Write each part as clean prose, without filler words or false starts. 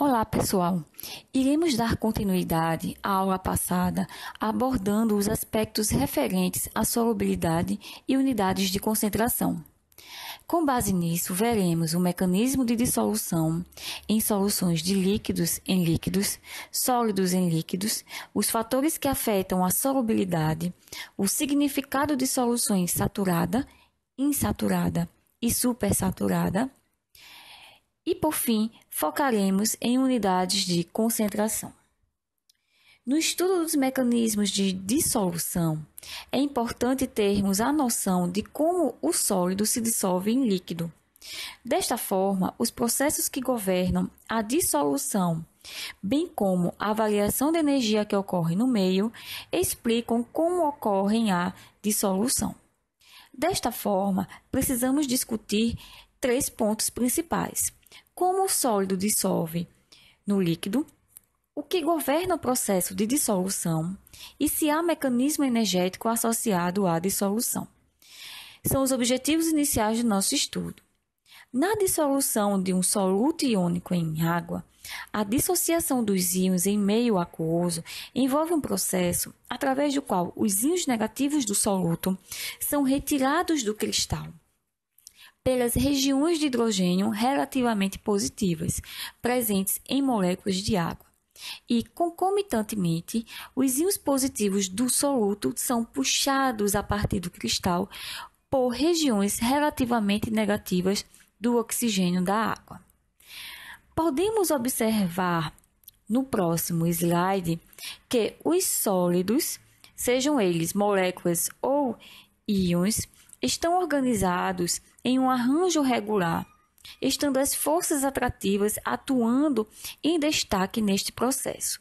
Olá, pessoal! Iremos dar continuidade à aula passada, abordando os aspectos referentes à solubilidade e unidades de concentração. Com base nisso, veremos o mecanismo de dissolução em soluções de líquidos em líquidos, sólidos em líquidos, os fatores que afetam a solubilidade, o significado de soluções saturada, insaturada e supersaturada, e, por fim, focaremos em unidades de concentração. No estudo dos mecanismos de dissolução, é importante termos a noção de como o sólido se dissolve em líquido. Desta forma, os processos que governam a dissolução, bem como a variação de energia que ocorre no meio, explicam como ocorre a dissolução. Desta forma, precisamos discutir 3 pontos principais: como o sólido dissolve no líquido, o que governa o processo de dissolução e se há mecanismo energético associado à dissolução. São os objetivos iniciais do nosso estudo. Na dissolução de um soluto iônico em água, a dissociação dos íons em meio aquoso envolve um processo através do qual os íons negativos do soluto são retirados do cristal pelas regiões de hidrogênio relativamente positivas, presentes em moléculas de água. E, concomitantemente, os íons positivos do soluto são puxados a partir do cristal por regiões relativamente negativas do oxigênio da água. Podemos observar no próximo slide que os sólidos, sejam eles moléculas ou íons, estão organizados em um arranjo regular, estando as forças atrativas atuando em destaque neste processo.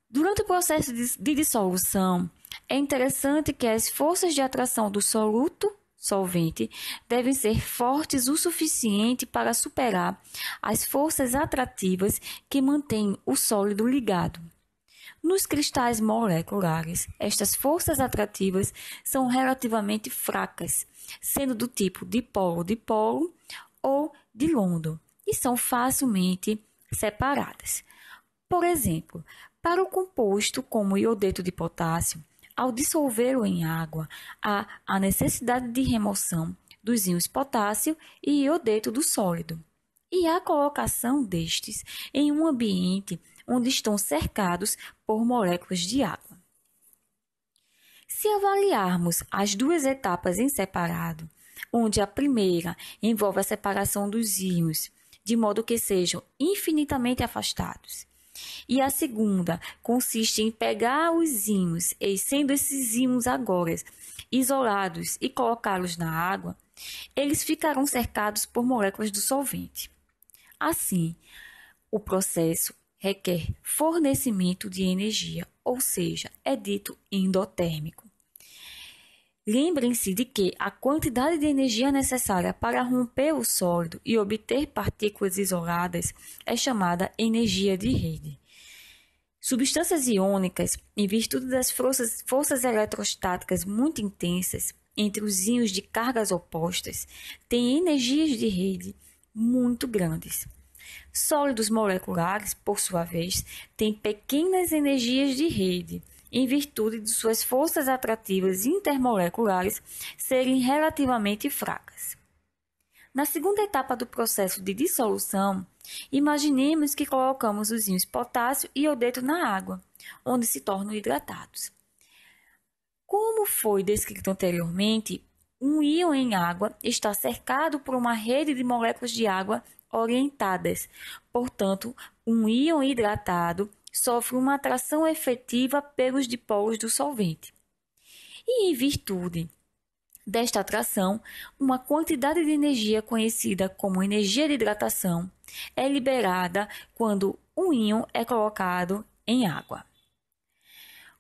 Durante o processo de dissolução, é interessante que as forças de atração do soluto solvente devem ser fortes o suficiente para superar as forças atrativas que mantêm o sólido ligado. Nos cristais moleculares, estas forças atrativas são relativamente fracas, sendo do tipo dipolo-dipolo ou dilondo, e são facilmente separadas. Por exemplo, para o composto como iodeto de potássio, ao dissolvê-lo em água, há a necessidade de remoção dos íons potássio e iodeto do sólido, e a colocação destes em um ambiente onde estão cercados por moléculas de água. Se avaliarmos as duas etapas em separado, onde a primeira envolve a separação dos íons, de modo que sejam infinitamente afastados, e a segunda consiste em pegar os íons, e sendo esses íons agora isolados e colocá-los na água, eles ficarão cercados por moléculas do solvente. Assim, o processo requer fornecimento de energia, ou seja, é dito endotérmico. Lembrem-se de que a quantidade de energia necessária para romper o sólido e obter partículas isoladas é chamada energia de rede. Substâncias iônicas, em virtude das forças eletrostáticas muito intensas entre os íons de cargas opostas, têm energias de rede muito grandes. Sólidos moleculares, por sua vez, têm pequenas energias de rede, em virtude de suas forças atrativas intermoleculares serem relativamente fracas. Na segunda etapa do processo de dissolução, imaginemos que colocamos os íons potássio e iodeto na água, onde se tornam hidratados. Como foi descrito anteriormente, um íon em água está cercado por uma rede de moléculas de água orientadas. Portanto, um íon hidratado sofre uma atração efetiva pelos dipolos do solvente. E, em virtude desta atração, uma quantidade de energia conhecida como energia de hidratação é liberada quando um íon é colocado em água.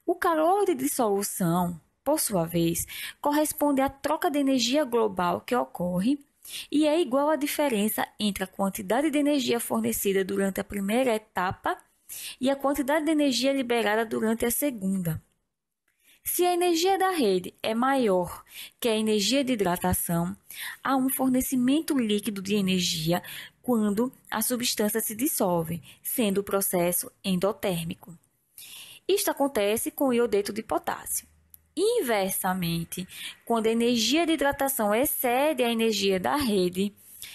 O calor de dissolução, por sua vez, corresponde à troca de energia global que ocorre e é igual à diferença entre a quantidade de energia fornecida durante a primeira etapa e a quantidade de energia liberada durante a segunda. Se a energia da rede é maior que a energia de hidratação, há um fornecimento líquido de energia quando a substância se dissolve, sendo o processo endotérmico. Isto acontece com o iodeto de potássio. Inversamente, quando a energia de hidratação excede a energia da rede,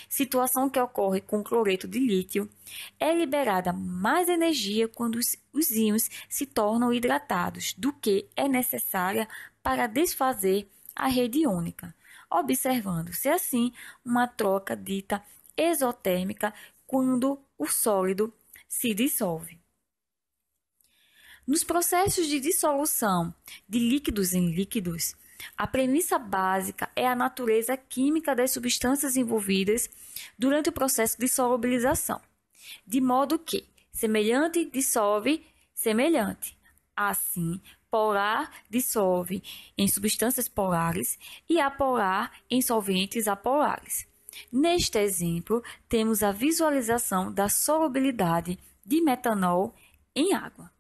situação que ocorre com o cloreto de lítio, é liberada mais energia quando os íons se tornam hidratados do que é necessária para desfazer a rede iônica, observando-se assim uma troca dita exotérmica quando o sólido se dissolve. Nos processos de dissolução de líquidos em líquidos, a premissa básica é a natureza química das substâncias envolvidas durante o processo de solubilização, de modo que semelhante dissolve semelhante. Assim, polar dissolve em substâncias polares e apolar em solventes apolares. Neste exemplo, temos a visualização da solubilidade de metanol em água.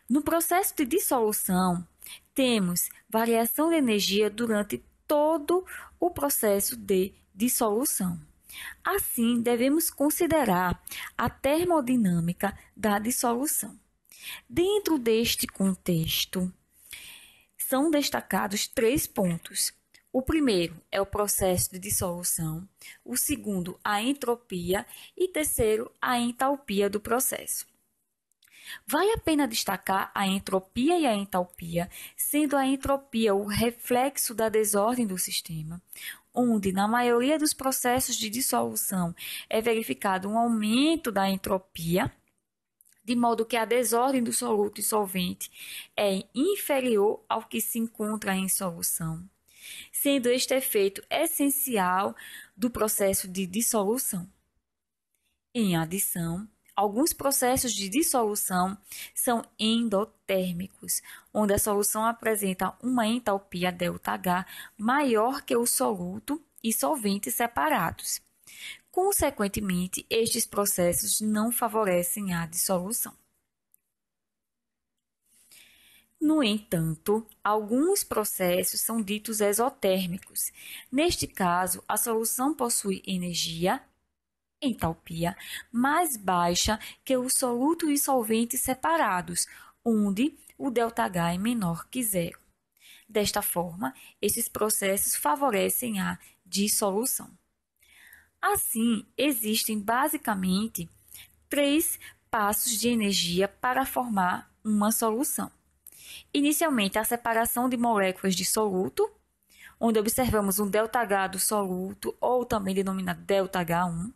No processo de dissolução, temos variação de energia durante todo o processo de dissolução. Assim, devemos considerar a termodinâmica da dissolução. Dentro deste contexto, são destacados 3 pontos. O primeiro é o processo de dissolução, o segundo, a entropia e terceiro, a entalpia do processo. Vale a pena destacar a entropia e a entalpia, sendo a entropia o reflexo da desordem do sistema, onde, na maioria dos processos de dissolução, é verificado um aumento da entropia, de modo que a desordem do soluto e solvente é inferior ao que se encontra em solução, sendo este efeito essencial do processo de dissolução. Em adição, alguns processos de dissolução são endotérmicos, onde a solução apresenta uma entalpia ΔH maior que o soluto e solvente separados. Consequentemente, estes processos não favorecem a dissolução. No entanto, alguns processos são ditos exotérmicos. Neste caso, a solução possui energia, entalpia, mais baixa que o soluto e solvente separados, onde o ΔH é menor que zero. Desta forma, esses processos favorecem a dissolução. Assim, existem basicamente 3 passos de energia para formar uma solução. Inicialmente, a separação de moléculas de soluto, onde observamos um ΔH do soluto, ou também denominado ΔH1.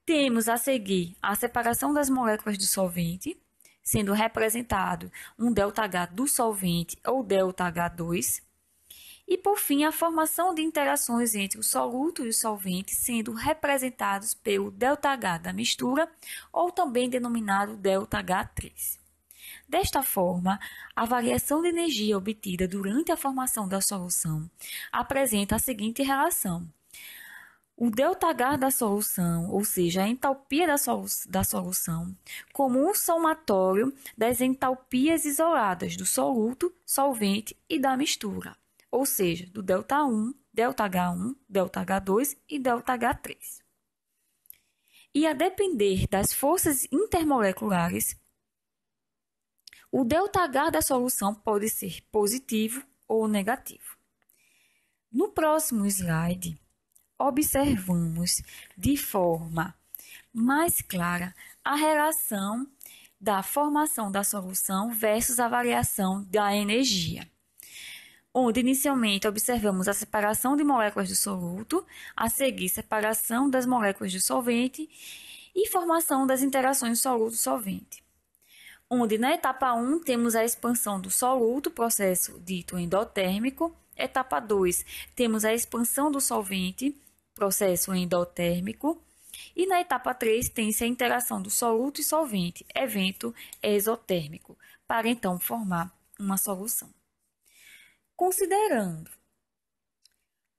Temos a seguir a separação das moléculas do solvente, sendo representado um ΔH do solvente ou ΔH2. E, por fim, a formação de interações entre o soluto e o solvente, sendo representados pelo ΔH da mistura, ou também denominado ΔH3. Desta forma, a variação de energia obtida durante a formação da solução apresenta a seguinte relação. O ΔH da solução, ou seja, a entalpia da solução, como um somatório das entalpias isoladas do soluto, solvente e da mistura, ou seja, do ΔH1, ΔH2 e ΔH3. E a depender das forças intermoleculares, o ΔH da solução pode ser positivo ou negativo. No próximo slide, observamos de forma mais clara a relação da formação da solução versus a variação da energia, onde inicialmente observamos a separação de moléculas do soluto, a seguir separação das moléculas do solvente e formação das interações soluto-solvente, onde na etapa 1 temos a expansão do soluto, processo dito endotérmico, etapa 2 temos a expansão do solvente, processo endotérmico, e na etapa 3 tem-se a interação do soluto e solvente, evento exotérmico, para então formar uma solução. Considerando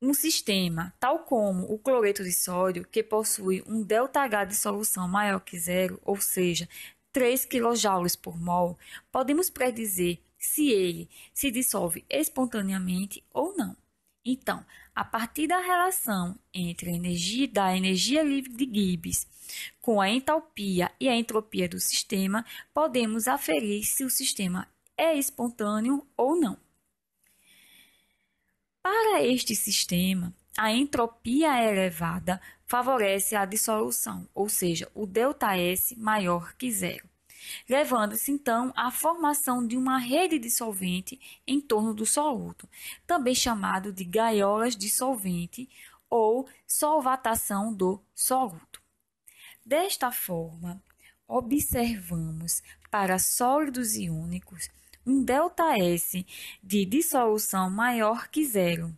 um sistema tal como o cloreto de sódio, que possui um ΔH de solução maior que zero, ou seja, 3 kJ por mol, podemos predizer se ele se dissolve espontaneamente ou não. Então, a partir da relação entre a energia livre de Gibbs com a entalpia e a entropia do sistema, podemos aferir se o sistema é espontâneo ou não. Para este sistema, a entropia elevada favorece a dissolução, ou seja, o ΔS maior que zero, levando-se então à formação de uma rede dissolvente em torno do soluto, também chamado de gaiolas dissolvente ou solvatação do soluto. Desta forma, observamos para sólidos iônicos um ΔS de dissolução maior que zero.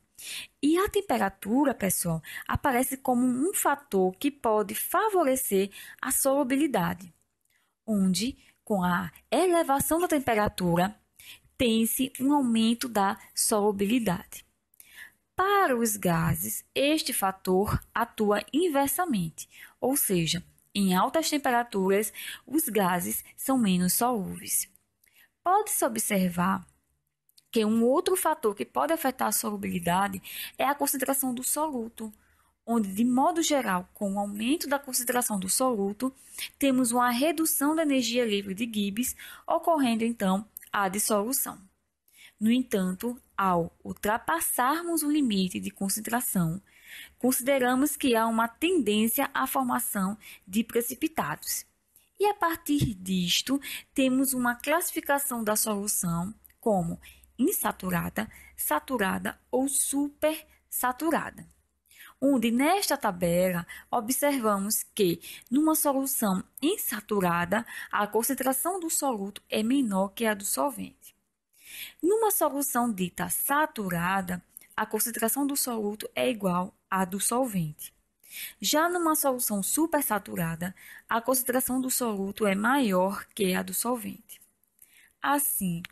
E a temperatura, pessoal, aparece como um fator que pode favorecer a solubilidade, onde, com a elevação da temperatura, tem-se um aumento da solubilidade. Para os gases, este fator atua inversamente, ou seja, em altas temperaturas, os gases são menos solúveis. Pode-se observar que um outro fator que pode afetar a solubilidade é a concentração do soluto, onde, de modo geral, com o aumento da concentração do soluto, temos uma redução da energia livre de Gibbs, ocorrendo, então, a dissolução. No entanto, ao ultrapassarmos o limite de concentração, consideramos que há uma tendência à formação de precipitados. E a partir disto, temos uma classificação da solução como insaturada, saturada ou supersaturada. Onde nesta tabela observamos que numa solução insaturada, a concentração do soluto é menor que a do solvente. Numa solução dita saturada, a concentração do soluto é igual à do solvente. Já numa solução supersaturada, a concentração do soluto é maior que a do solvente. Assim,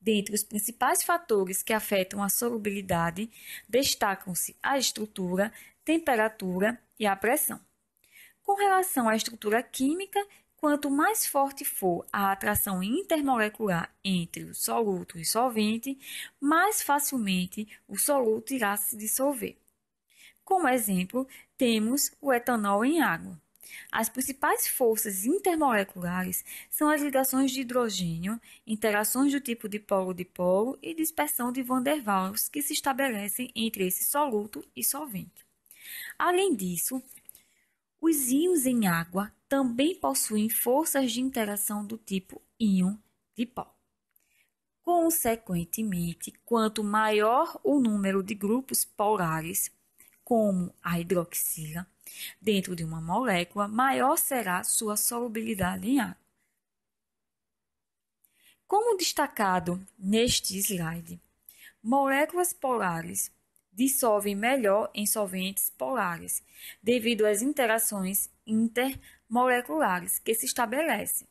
dentre os principais fatores que afetam a solubilidade, destacam-se a estrutura, temperatura e a pressão. Com relação à estrutura química, quanto mais forte for a atração intermolecular entre o soluto e o solvente, mais facilmente o soluto irá se dissolver. Como exemplo, temos o etanol em água. As principais forças intermoleculares são as ligações de hidrogênio, interações do tipo dipolo-dipolo e dispersão de Van der Waals que se estabelecem entre esse soluto e solvente. Além disso, os íons em água também possuem forças de interação do tipo íon-dipolo. Consequentemente, quanto maior o número de grupos polares, como a hidroxila, dentro de uma molécula, maior será sua solubilidade em água. Como destacado neste slide, moléculas polares dissolvem melhor em solventes polares, devido às interações intermoleculares que se estabelecem,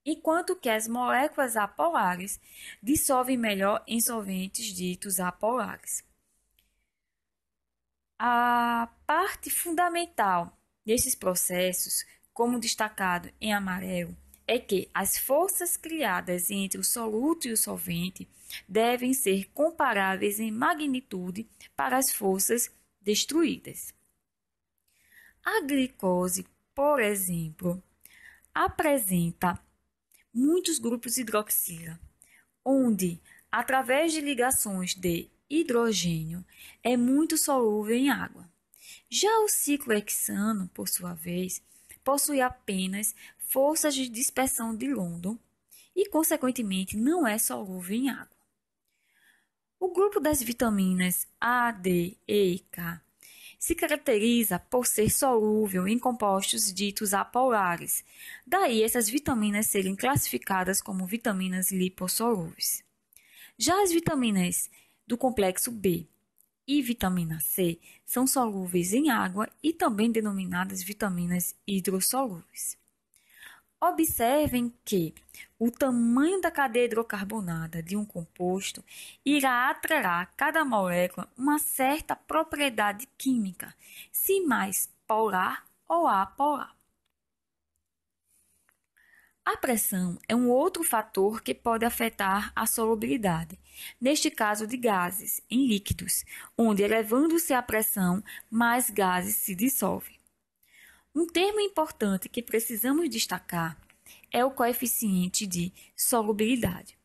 enquanto que as moléculas apolares dissolvem melhor em solventes ditos apolares. A parte fundamental desses processos, como destacado em amarelo, é que as forças criadas entre o soluto e o solvente devem ser comparáveis em magnitude para as forças destruídas. A glicose, por exemplo, apresenta muitos grupos hidroxila, onde, através de ligações de hidrogênio, é muito solúvel em água. Já o ciclohexano, por sua vez, possui apenas forças de dispersão de London e, consequentemente, não é solúvel em água. O grupo das vitaminas A, D, E e K se caracteriza por ser solúvel em compostos ditos apolares, daí essas vitaminas serem classificadas como vitaminas lipossolúveis. Já as vitaminas do complexo B e vitamina C são solúveis em água e também denominadas vitaminas hidrossolúveis. Observem que o tamanho da cadeia hidrocarbonada de um composto irá atrelar a cada molécula uma certa propriedade química, se mais polar ou apolar. A pressão é um outro fator que pode afetar a solubilidade, neste caso de gases em líquidos, onde elevando-se a pressão, mais gases se dissolvem. Um termo importante que precisamos destacar é o coeficiente de solubilidade.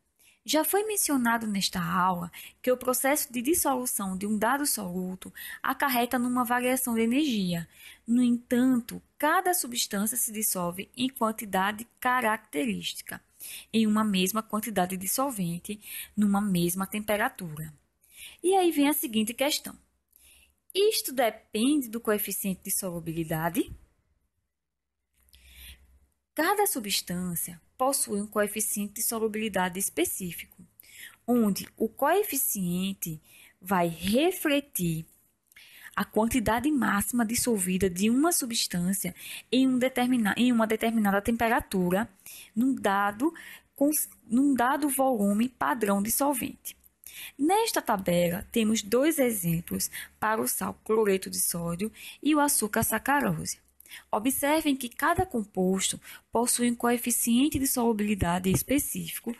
Já foi mencionado nesta aula que o processo de dissolução de um dado soluto acarreta numa variação de energia. No entanto, cada substância se dissolve em quantidade característica, em uma mesma quantidade de solvente, numa mesma temperatura. E aí vem a seguinte questão: isto depende do coeficiente de solubilidade? Cada substância possui um coeficiente de solubilidade específico, onde o coeficiente vai refletir a quantidade máxima dissolvida de uma substância em uma determinada temperatura, num dado volume padrão de solvente. Nesta tabela, temos dois exemplos para o sal cloreto de sódio e o açúcar sacarose. Observem que cada composto possui um coeficiente de solubilidade específico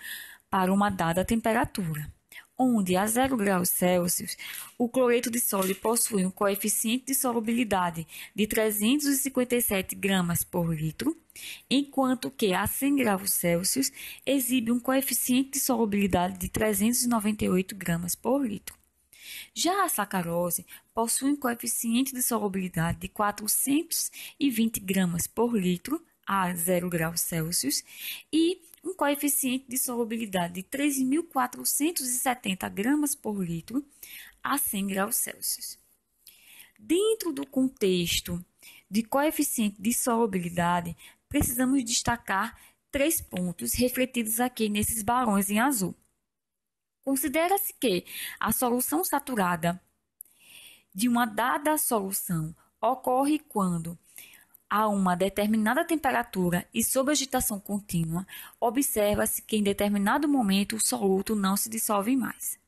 para uma dada temperatura, onde a 0 graus Celsius, o cloreto de sódio possui um coeficiente de solubilidade de 357 gramas por litro, enquanto que a 100 graus Celsius exibe um coeficiente de solubilidade de 398 gramas por litro. Já a sacarose possui um coeficiente de solubilidade de 420 gramas por litro a 0 graus Celsius e um coeficiente de solubilidade de 3.470 gramas por litro a 100 graus Celsius. Dentro do contexto de coeficiente de solubilidade, precisamos destacar 3 pontos refletidos aqui nesses balões em azul. Considera-se que a solução saturada de uma dada solução ocorre quando, a uma determinada temperatura e sob agitação contínua, observa-se que em determinado momento o soluto não se dissolve mais.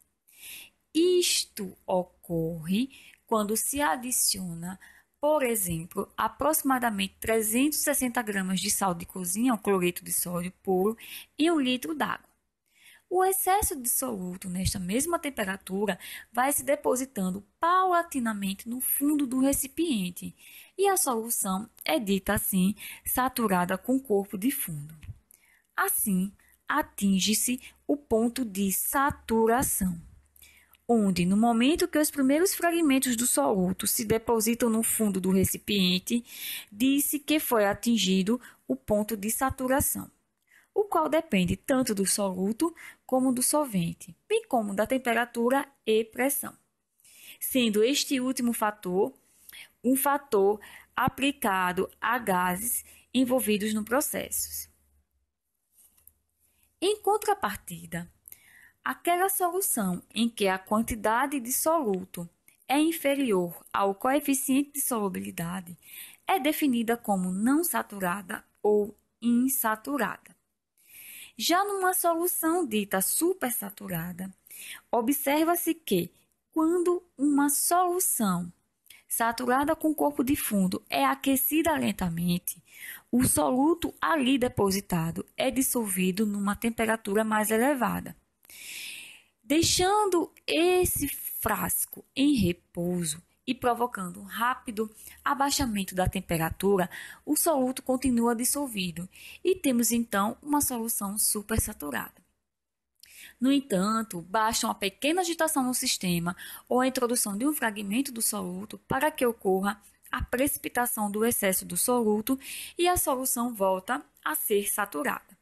Isto ocorre quando se adiciona, por exemplo, aproximadamente 360 gramas de sal de cozinha ou cloreto de sódio puro em 1 litro d'água. O excesso de soluto nesta mesma temperatura vai se depositando paulatinamente no fundo do recipiente e a solução é dita assim saturada com corpo de fundo. Assim, atinge-se o ponto de saturação, onde no momento que os primeiros fragmentos do soluto se depositam no fundo do recipiente, diz-se que foi atingido o ponto de saturação, o qual depende tanto do soluto como do solvente, bem como da temperatura e pressão, sendo este último fator um fator aplicado a gases envolvidos no processo. Em contrapartida, aquela solução em que a quantidade de soluto é inferior ao coeficiente de solubilidade é definida como não saturada ou insaturada. Já numa solução dita supersaturada, observa-se que, quando uma solução saturada com corpo de fundo é aquecida lentamente, o soluto ali depositado é dissolvido numa temperatura mais elevada. Deixando esse frasco em repouso e provocando um rápido abaixamento da temperatura, o soluto continua dissolvido e temos então uma solução supersaturada. No entanto, basta uma pequena agitação no sistema ou a introdução de um fragmento do soluto para que ocorra a precipitação do excesso do soluto e a solução volta a ser saturada.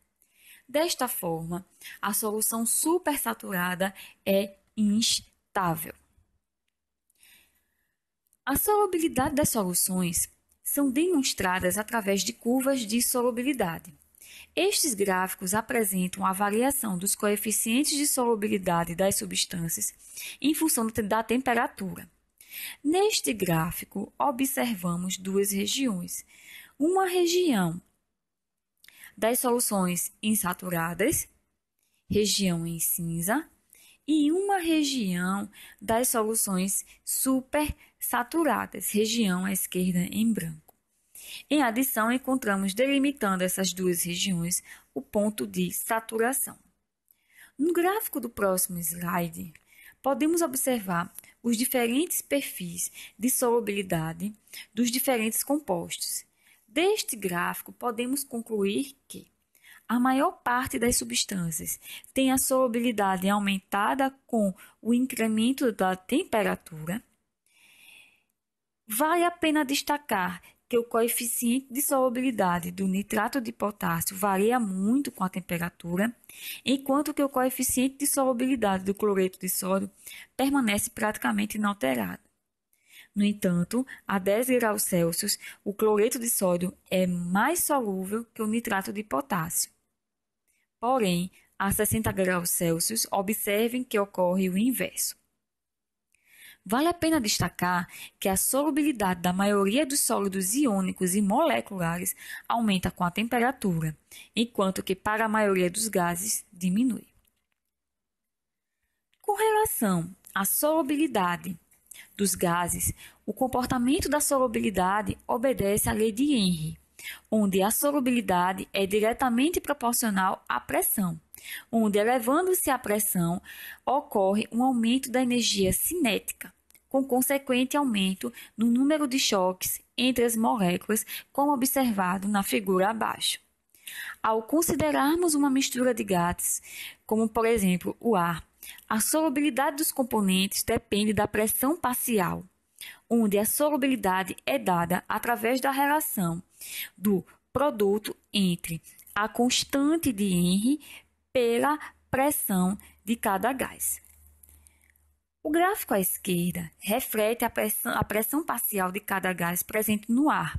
Desta forma, a solução supersaturada é instável. A solubilidade das soluções são demonstradas através de curvas de solubilidade. Estes gráficos apresentam a variação dos coeficientes de solubilidade das substâncias em função da temperatura. Neste gráfico, observamos duas regiões. Uma região das soluções insaturadas, região em cinza, e uma região das soluções supersaturadas, região à esquerda em branco. Em adição, encontramos delimitando essas duas regiões o ponto de saturação. No gráfico do próximo slide, podemos observar os diferentes perfis de solubilidade dos diferentes compostos. Deste gráfico, podemos concluir que a maior parte das substâncias tem a solubilidade aumentada com o incremento da temperatura. Vale a pena destacar que o coeficiente de solubilidade do nitrato de potássio varia muito com a temperatura, enquanto que o coeficiente de solubilidade do cloreto de sódio permanece praticamente inalterado. No entanto, a 10 graus Celsius, o cloreto de sódio é mais solúvel que o nitrato de potássio. Porém, a 60 graus Celsius, observem que ocorre o inverso. Vale a pena destacar que a solubilidade da maioria dos sólidos iônicos e moleculares aumenta com a temperatura, enquanto que para a maioria dos gases diminui. Com relação à solubilidade dos gases, o comportamento da solubilidade obedece à lei de Henry, onde a solubilidade é diretamente proporcional à pressão, onde, elevando-se a pressão, ocorre um aumento da energia cinética, com consequente aumento no número de choques entre as moléculas, como observado na figura abaixo. Ao considerarmos uma mistura de gases, como por exemplo o ar, a solubilidade dos componentes depende da pressão parcial, onde a solubilidade é dada através da relação do produto entre a constante de Henry pela pressão de cada gás. O gráfico à esquerda reflete a pressão parcial de cada gás presente no ar.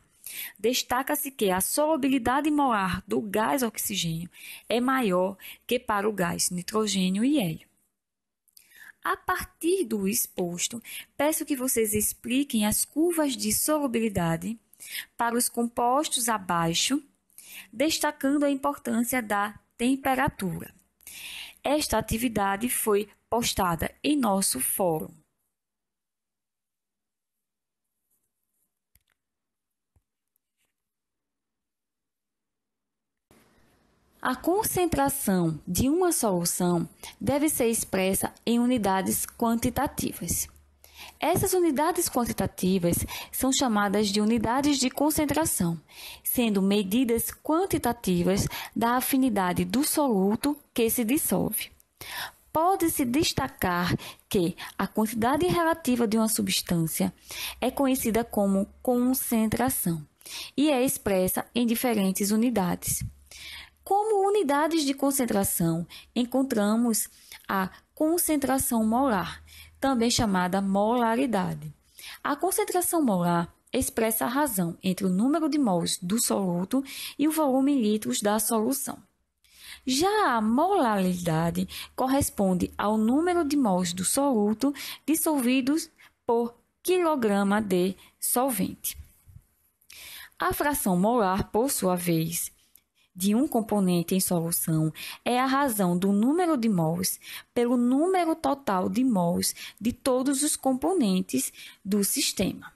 Destaca-se que a solubilidade molar do gás oxigênio é maior que para o gás nitrogênio e hélio. A partir do exposto, peço que vocês expliquem as curvas de solubilidade para os compostos abaixo, destacando a importância da temperatura. Esta atividade foi postada em nosso fórum. A concentração de uma solução deve ser expressa em unidades quantitativas. Essas unidades quantitativas são chamadas de unidades de concentração, sendo medidas quantitativas da afinidade do soluto que se dissolve. Pode-se destacar que a quantidade relativa de uma substância é conhecida como concentração e é expressa em diferentes unidades. Como unidades de concentração, encontramos a concentração molar, também chamada molaridade. A concentração molar expressa a razão entre o número de mols do soluto e o volume em litros da solução. Já a molaridade corresponde ao número de mols do soluto dissolvidos por quilograma de solvente. A fração molar, por sua vez, de um componente em solução é a razão do número de mols pelo número total de mols de todos os componentes do sistema.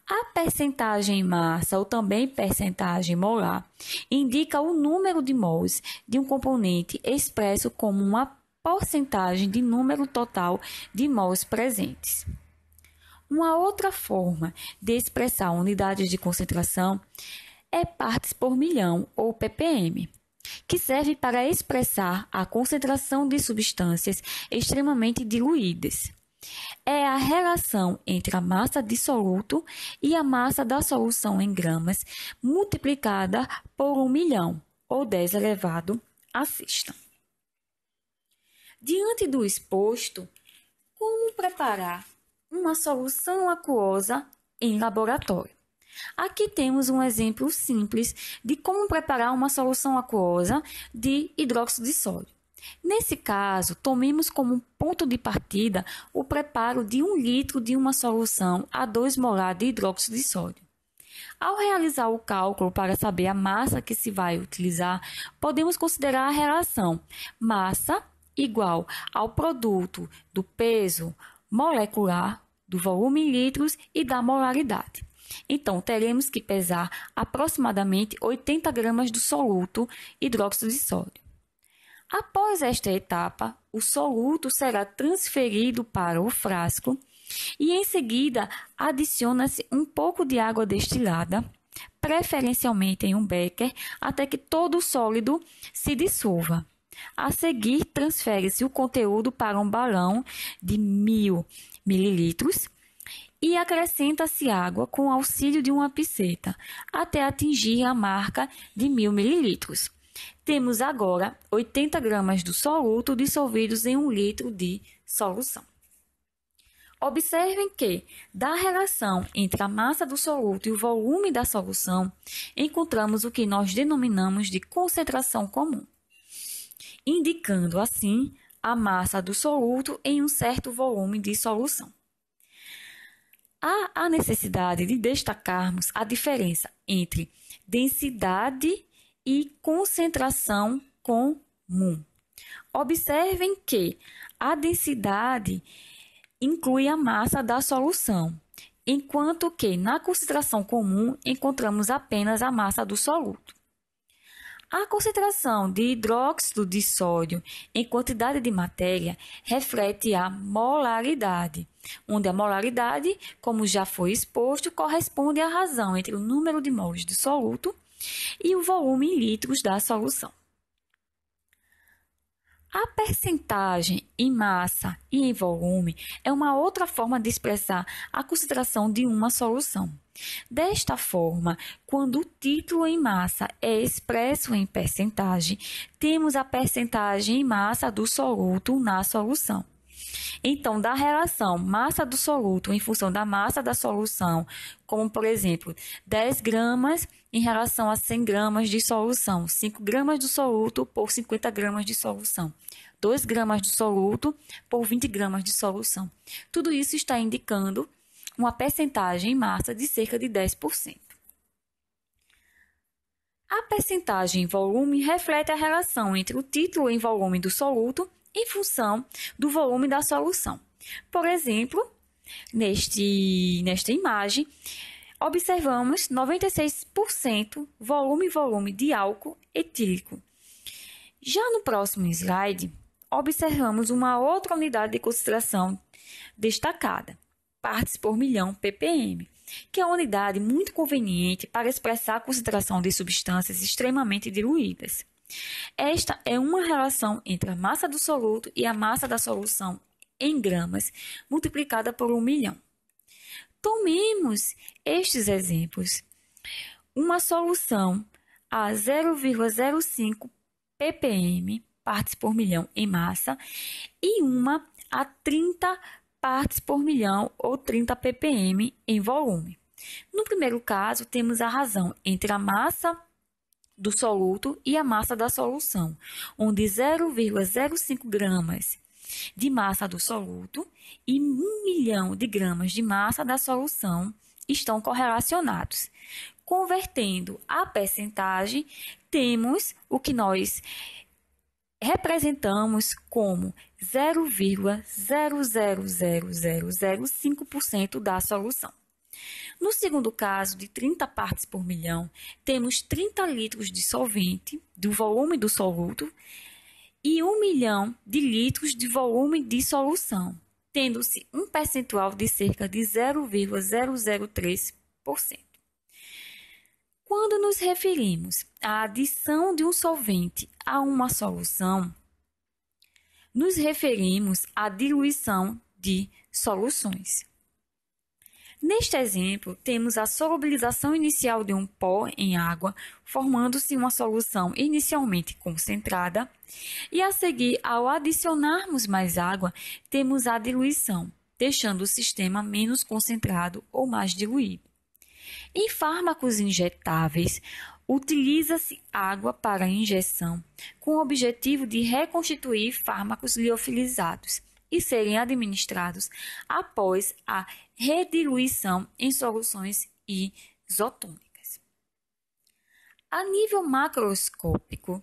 A percentagem em massa, ou também percentagem molar, indica o número de mols de um componente expresso como uma porcentagem de número total de mols presentes. Uma outra forma de expressar unidades de concentração é partes por milhão, ou ppm, que serve para expressar a concentração de substâncias extremamente diluídas. É a relação entre a massa de soluto e a massa da solução em gramas multiplicada por 1 milhão, ou 10 elevado à sexta. Diante do exposto, como preparar uma solução aquosa em laboratório? Aqui temos um exemplo simples de como preparar uma solução aquosa de hidróxido de sódio. Nesse caso, tomemos como ponto de partida o preparo de 1 litro de uma solução a 2 molar de hidróxido de sódio. Ao realizar o cálculo para saber a massa que se vai utilizar, podemos considerar a relação massa igual ao produto do peso molecular, do volume em litros e da molaridade. Então, teremos que pesar aproximadamente 80 gramas do soluto hidróxido de sódio. Após esta etapa, o soluto será transferido para o frasco e, em seguida, adiciona-se um pouco de água destilada, preferencialmente em um becker, até que todo o sólido se dissolva. A seguir, transfere-se o conteúdo para um balão de 1.000 mililitros e acrescenta-se água com auxílio de uma pinceta, até atingir a marca de 1.000 mililitros. Temos agora 80 gramas do soluto dissolvidos em 1 litro de solução. Observem que, da relação entre a massa do soluto e o volume da solução, encontramos o que nós denominamos de concentração comum, indicando assim a massa do soluto em um certo volume de solução. Há a necessidade de destacarmos a diferença entre densidade e concentração comum. Observem que a densidade inclui a massa da solução, enquanto que na concentração comum encontramos apenas a massa do soluto. A concentração de hidróxido de sódio em quantidade de matéria reflete a molaridade, onde a molaridade, como já foi exposto, corresponde à razão entre o número de mols de soluto e o volume em litros da solução. A percentagem em massa e em volume é uma outra forma de expressar a concentração de uma solução. Desta forma, quando o título em massa é expresso em percentagem, temos a percentagem em massa do soluto na solução. Então, da relação massa do soluto em função da massa da solução, como por exemplo, 10 gramas em relação a 100 gramas de solução, 5 gramas do soluto por 50 gramas de solução, 2 gramas de soluto por 20 gramas de solução. Tudo isso está indicando uma percentagem em massa de cerca de 10%. A percentagem em volume reflete a relação entre o título em volume do soluto em função do volume da solução. Por exemplo, nesta imagem, observamos 96% volume de álcool etílico. Já no próximo slide, observamos uma outra unidade de concentração destacada, partes por milhão ppm, que é uma unidade muito conveniente para expressar a concentração de substâncias extremamente diluídas. Esta é uma relação entre a massa do soluto e a massa da solução em gramas, multiplicada por 1 milhão. Tomemos estes exemplos. Uma solução a 0,05 ppm, partes por milhão em massa, e uma a 30 partes por milhão ou 30 ppm em volume. No primeiro caso, temos a razão entre a massa do soluto e a massa da solução, onde 0,05 gramas de massa do soluto e 1 milhão de gramas de massa da solução estão correlacionados. Convertendo a percentagem, temos o que nós representamos como 0,00005% da solução. No segundo caso, de 30 partes por milhão, temos 30 litros de solvente, do volume do soluto, e 1 milhão de litros de volume de solução, tendo-se um percentual de cerca de 0,003%. Quando nos referimos à adição de um solvente a uma solução, nos referimos à diluição de soluções. Neste exemplo, temos a solubilização inicial de um pó em água, formando-se uma solução inicialmente concentrada, e a seguir, ao adicionarmos mais água, temos a diluição, deixando o sistema menos concentrado ou mais diluído. Em fármacos injetáveis, utiliza-se água para injeção, com o objetivo de reconstituir fármacos liofilizados e serem administrados após a rediluição em soluções isotônicas. A nível macroscópico,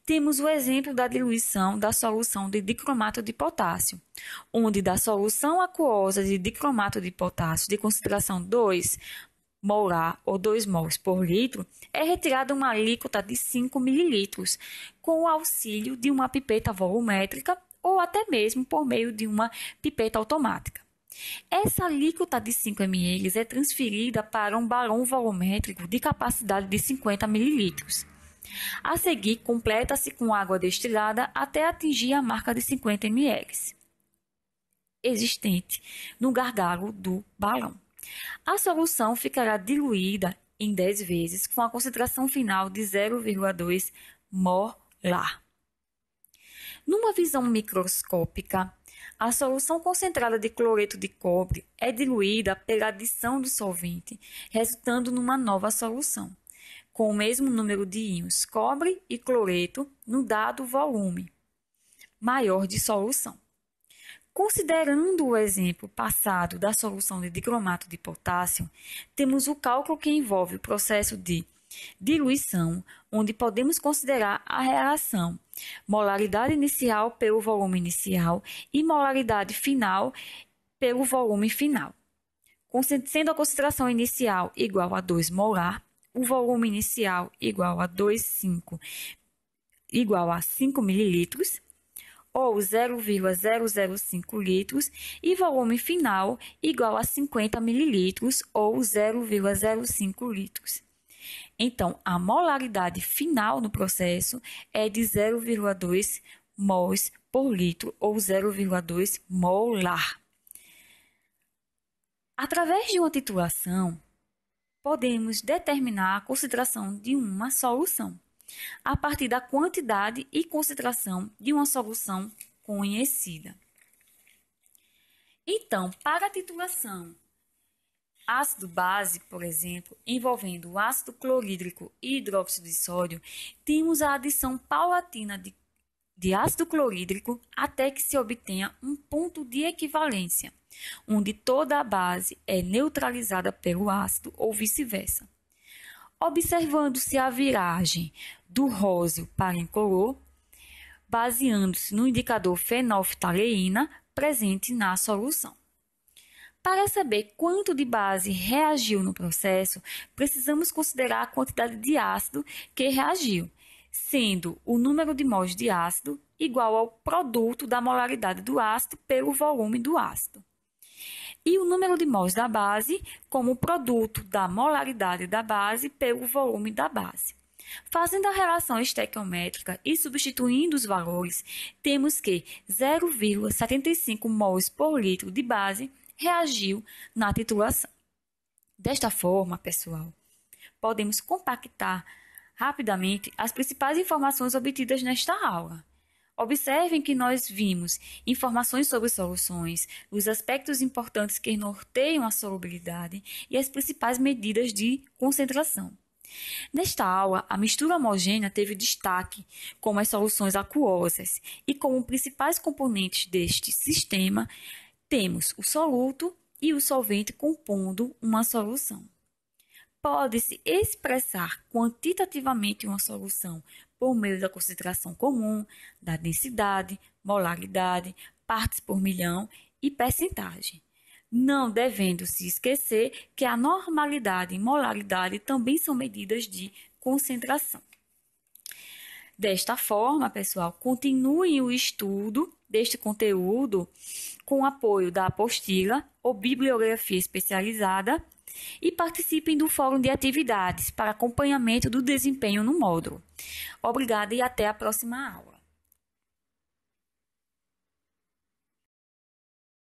temos o exemplo da diluição da solução de dicromato de potássio, onde da solução aquosa de dicromato de potássio de concentração 2 molar ou 2 mols por litro, é retirada uma alíquota de 5 mililitros, com o auxílio de uma pipeta volumétrica ou até mesmo por meio de uma pipeta automática. Essa alíquota de 5 ml é transferida para um balão volumétrico de capacidade de 50 mililitros. A seguir, completa-se com água destilada até atingir a marca de 50 ml existente no gargalo do balão. A solução ficará diluída em 10 vezes com a concentração final de 0,2 molar. Numa visão microscópica, a solução concentrada de cloreto de cobre é diluída pela adição do solvente, resultando numa nova solução, com o mesmo número de íons cobre e cloreto no dado volume maior de solução. Considerando o exemplo passado da solução de dicromato de potássio, temos o cálculo que envolve o processo de diluição, onde podemos considerar a relação molaridade inicial pelo volume inicial e molaridade final pelo volume final. Sendo a concentração inicial igual a 2 molar, o volume inicial igual a 5 mililitros, ou 0,005 litros, e volume final igual a 50 mililitros, ou 0,05 litros. Então, a molaridade final no processo é de 0,2 mols por litro, ou 0,2 molar. Através de uma titulação, podemos determinar a concentração de uma solução a partir da quantidade e concentração de uma solução conhecida. Então, para a titulação ácido-base, por exemplo, envolvendo o ácido clorídrico e hidróxido de sódio, temos a adição paulatina de ácido clorídrico até que se obtenha um ponto de equivalência, onde toda a base é neutralizada pelo ácido ou vice-versa. Observando-se a viragem do róseo para incolor, baseando-se no indicador fenolftaleína presente na solução. Para saber quanto de base reagiu no processo, precisamos considerar a quantidade de ácido que reagiu, sendo o número de mols de ácido igual ao produto da molaridade do ácido pelo volume do ácido, e o número de mols da base como produto da molaridade da base pelo volume da base. Fazendo a relação estequiométrica e substituindo os valores, temos que 0,75 mols por litro de base reagiu na titulação. Desta forma, pessoal, podemos compactar rapidamente as principais informações obtidas nesta aula. Observem que nós vimos informações sobre soluções, os aspectos importantes que norteiam a solubilidade e as principais medidas de concentração. Nesta aula, a mistura homogênea teve destaque como as soluções aquosas e como principais componentes deste sistema temos o soluto e o solvente compondo uma solução. Pode-se expressar quantitativamente uma solução por meio da concentração comum, da densidade, molaridade, partes por milhão e percentagem, não devendo se esquecer que a normalidade e molaridade também são medidas de concentração. Desta forma, pessoal, continuem o estudo deste conteúdo com o apoio da apostila ou bibliografia especializada e participem do Fórum de Atividades para acompanhamento do desempenho no módulo. Obrigada e até a próxima aula.